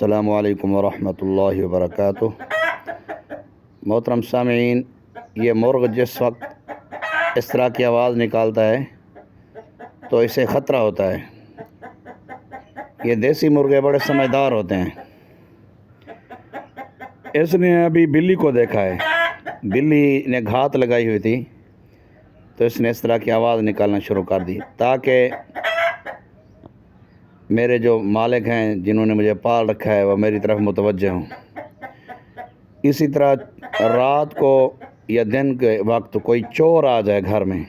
السلام علیکم ورحمۃ اللہ وبرکاتہ۔ محترم سامعین، یہ مرغ جس وقت اس طرح کی آواز نکالتا ہے تو اسے خطرہ ہوتا ہے۔ یہ دیسی مرغے بڑے سمجھدار ہوتے ہیں۔ اس نے ابھی بلی کو دیکھا ہے، بلی نے گھات لگائی ہوئی تھی تو اس نے اس طرح کی آواز نکالنا شروع کر دی تاکہ میرے جو مالک ہیں جنہوں نے مجھے پال رکھا ہے وہ میری طرف متوجہ ہوں۔ اسی طرح رات کو یا دن کے وقت کوئی چور آ جائے گھر میں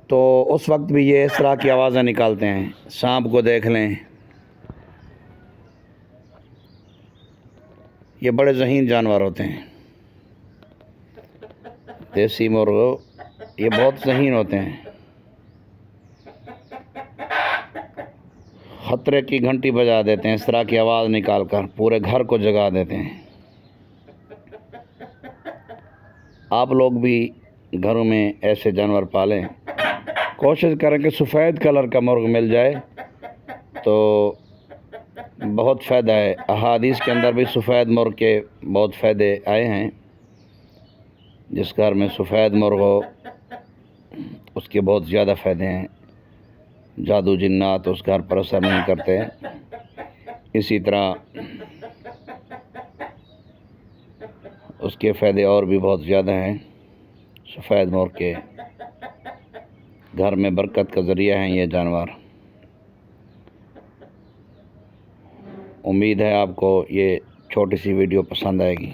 تو اس وقت بھی یہ اس طرح کی آوازیں نکالتے ہیں۔ سانپ کو دیکھ لیں، یہ بڑے ذہین جانور ہوتے ہیں۔ دیسی مرغ یہ بہت ذہین ہوتے ہیں۔ خطرے کی گھنٹی بجا دیتے ہیں، اس طرح کی آواز نکال کر پورے گھر کو جگا دیتے ہیں۔ آپ لوگ بھی گھروں میں ایسے جانور پالیں، کوشش کریں کہ سفید کلر کا مرغ مل جائے تو بہت فائدہ ہے۔ احادیث کے اندر بھی سفید مرغ کے بہت فائدے آئے ہیں۔ جس گھر میں سفید مرغ ہو اس کے بہت زیادہ فائدے ہیں۔ جادو جنات اس گھر پر اثر نہیں کرتے۔ اسی طرح اس کے فائدے اور بھی بہت زیادہ ہیں۔ سفید مرغ کے گھر میں برکت کا ذریعہ ہیں یہ جانور۔ امید ہے آپ کو یہ چھوٹی سی ویڈیو پسند آئے گی۔